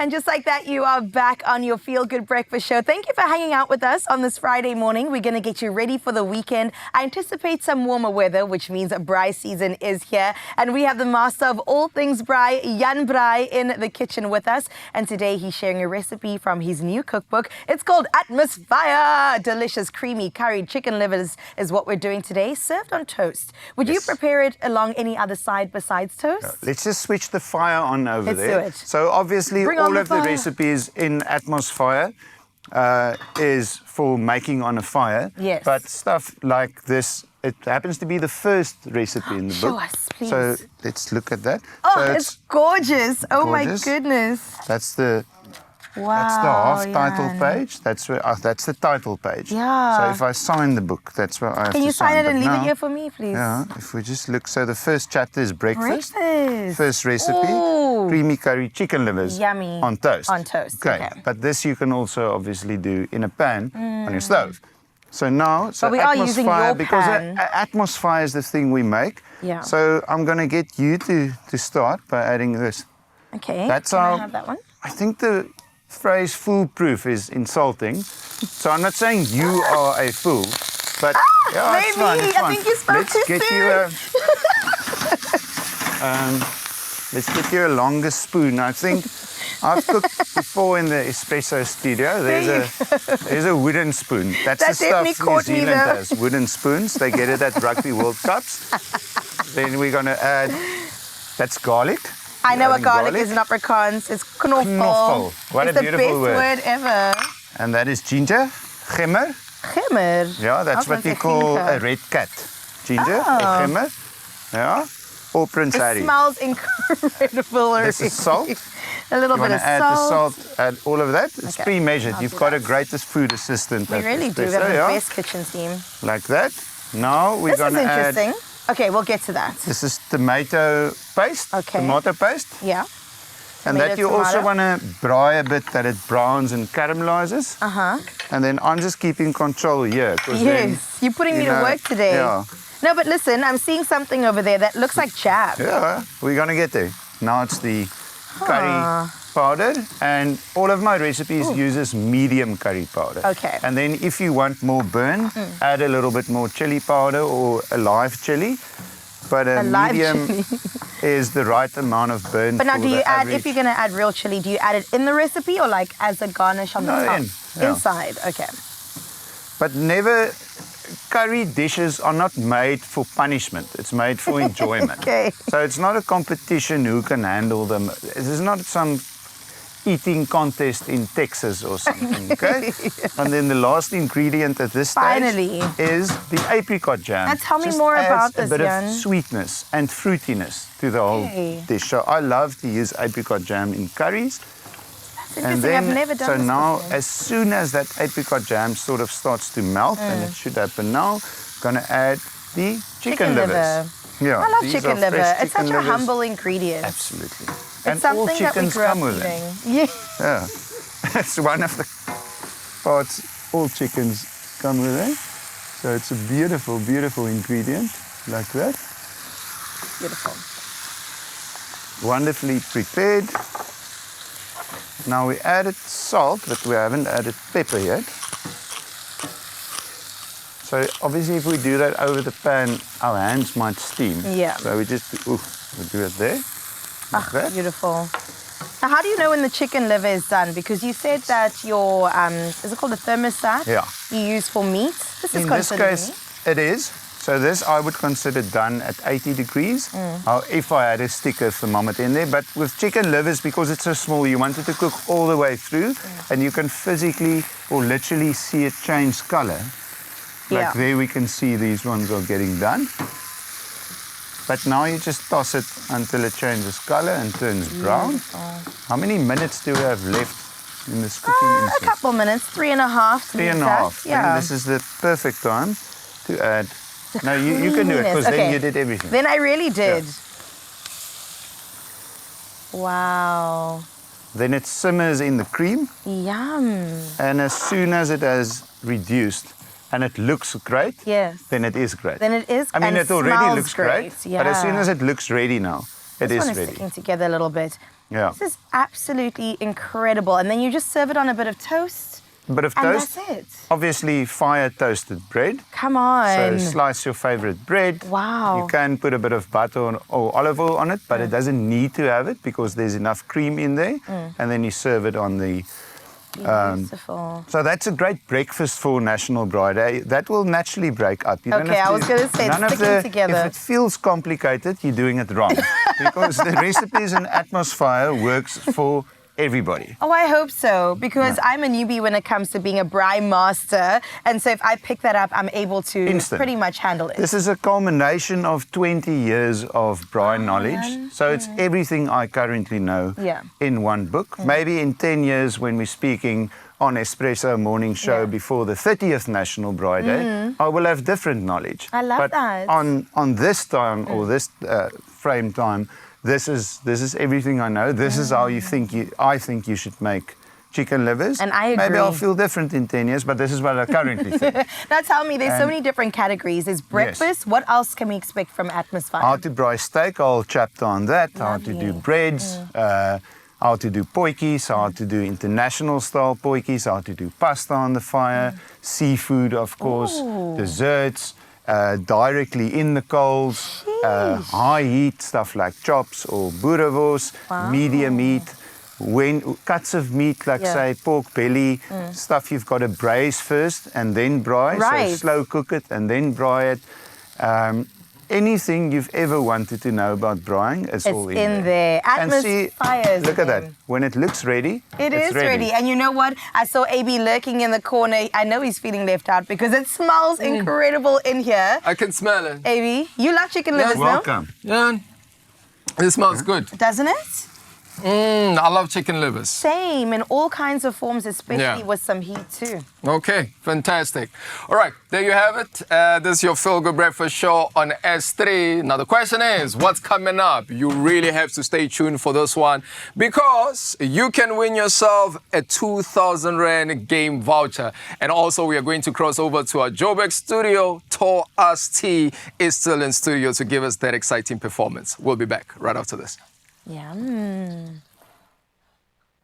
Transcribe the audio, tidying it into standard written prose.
And just like that, you are back on your Feel Good Breakfast Show. Thank you for hanging out with us on this Friday morning. We're going to get you ready for the weekend. I anticipate some warmer weather, which means braai season is here. And we have the master of all things braai, Jan Braai, in the kitchen with us. And today he's sharing a recipe from his new cookbook. It's called Atmosfire. Delicious, creamy, curried chicken livers is what we're doing today, served on toast. Would you prepare it along any other side besides toast? Let's just switch the fire on over there. Let's do it. So obviously all of the fire. recipes in Atmosfire is for making on a fire. Yes. But stuff like this, it happens to be the first recipe in the book. Show us, please. So let's look at that. Oh, so it's gorgeous. Oh gorgeous. My goodness. That's the Wow. half title page. That's the title page. Yeah. So if I sign the book, that's where I have Can to you sign it But and leave now, it here for me, please? Yeah. If we just look, so the first chapter is breakfast. First recipe, Ooh. creamy curry chicken livers. Yummy. On toast. On toast, okay. But this you can also obviously do in a pan on your stove. So now, But we are using your because pan. Atmosfire is the thing we make. Yeah. So I'm going to get you to start by adding this. Okay. That's Can our, I have that one? I think the phrase foolproof is insulting. So I'm not saying you are a fool, but yeah, it's fine, maybe. it's I fine. think you spoke Let's too get soon. you let's get you a longer spoon. I think I've cooked before in the Expresso studio. There's a wooden spoon. That's That the definitely stuff New caught me Zealand though. has. Wooden spoons. They get it at Rugby World Cups. Then we're gonna add. That's garlic. I know what Adding garlic is in Afrikaans. It's knoffel. Knoffel. What it's a beautiful the best word ever. And that is ginger, gemmer. Gimmer. Yeah, that's what we call a red cat. Ginger, or gemmer. Yeah. Or Prince Harry. It smells incredible already. This is salt. A little You bit want of to add salt. the salt, add all of that. It's Okay. pre-measured. I'll You've do got that. a greatest food assistant. We at really do. We Expresso, have the yeah? best kitchen team. Like that. Now we're This going is to add. interesting. Okay, we'll get to that. This is tomato paste. Okay. Tomato paste. Yeah. And Tomato, that you also tomato. want to braai a bit that it browns and caramelizes. Uh-huh. And then I'm just keeping control here. 'cause then, Yes. You're putting me you to know, work today. Yeah. No, but listen, I'm seeing something over there that looks like jam. Yeah, we're going to get there. Now it's the curry powder, and all of my recipes uses medium curry powder. Okay. And then if you want more burn, add a little bit more chili powder or a live chili. But a live medium chili. is the right amount of burn. But now, for do you the add, average. if you're going to add real chili, do you add it in the recipe or like as a garnish on the No, top? yeah. Inside, okay. But never, curry dishes are not made for punishment. It's made for enjoyment. Okay. So it's not a competition who can handle them. This is not some eating contest in Texas or something, okay? And then the last ingredient at this stage Finally. is the apricot jam. Now tell me Just more adds about this, a bit Jan. of sweetness and fruitiness to the whole Okay. dish. So I love to use apricot jam in curries. That's interesting. I've never done so this now, before. as soon as that apricot jam sort of starts to melt, and it should happen now, gonna add the chicken livers. liver. Yeah, I love these chicken are liver. fresh It's such chicken a livers. humble ingredient. Absolutely. It's And all something that we chickens grew up come with it. eating. Yeah. Yeah, it's one of the parts all chickens come with it. So it's a beautiful, beautiful ingredient like that. Beautiful. Wonderfully prepared. Now we added salt, but we haven't added pepper yet. So obviously if we do that over the pan, our hands might steam. Yeah. So we just we do it there. Like that. Beautiful. Now, how do you know when the chicken liver is done? Because you said that your, is it called a thermostat? Yeah. You use for meat. This is In this considered case, meat. it is. So this I would consider done at 80 degrees. If I had a sticker thermometer in there. But with chicken livers, because it's so small, you want it to cook all the way through. And you can physically or literally see it change color. Like Yeah. there we can see these ones are getting done. But now you just toss it until it changes color and turns brown. How many minutes do we have left in this cooking A instance? couple minutes, 3.5 to be 3.5. exact. Yeah. And this is the perfect time to add. No, you can do it because Okay. then you did everything. Then I really did. Wow. Then it simmers in the cream, Yum. and as soon as it has reduced and it looks great, Yes. then it is great. Then it is. I mean, and it already smells looks great, but as soon Yeah. as it looks ready now, It This is one is ready. sticking together a little bit. Yeah. This is absolutely incredible. And then you just serve it on a bit of toast. A bit of And toast. that's it. Obviously, fire toasted bread. Come on. So slice your favorite bread. Wow. You can put a bit of butter or olive oil on it, but it doesn't need to have it because there's enough cream in there. And then you serve it on the... Beautiful. So that's a great breakfast for National Braai Day. That will naturally break up. You don't Okay, have I was going to say, it's sticking together. If it feels complicated, you're doing it wrong. Because the recipes in Atmosfire works for everybody. Oh, I hope so, because I'm a newbie when it comes to being a braai master. And so if I pick that up, I'm able to Instant. pretty much handle it. This is a culmination of 20 years of braai knowledge. So it's everything I currently know in one book. Maybe in 10 years when we're speaking on Expresso morning show before the 30th National Braai Day, I will have different knowledge. I love but that. on this time or this frame time, this is everything I know. This is how I think you should make chicken livers. And I agree. Maybe I'll feel different in 10 years, but this is what I currently think. Now tell me, there's so many different categories. There's breakfast. What else can we expect from Atmosfire? How to braai steak, I'll chapter on that. How to do breads, how to do potjies, how to do international style potjies, how to do pasta on the fire, seafood, of course, desserts, directly in the coals, high heat stuff like chops or boerewors, medium heat, cuts of meat like say pork belly, stuff you've got to braise first and then braai, so slow cook it and then braai it. Anything you've ever wanted to know about braaiing is all in there. Atmosfire. Look at that. When it looks ready, it's ready. And you know what? I saw AB lurking in the corner. I know he's feeling left out because it smells incredible in here. I can smell it. AB, you love chicken livers, welcome. Yeah, it smells good. Doesn't it? I love chicken livers. Same, in all kinds of forms, especially with some heat too. Okay, fantastic. All right, there you have it. This is your Feel Good Breakfast Show on S3. Now the question is, what's coming up? You really have to stay tuned for this one because you can win yourself a 2,000 Rand game voucher. And also we are going to cross over to our Joburg studio. Tor T is still in studio to give us that exciting performance. We'll be back right after this. Yum.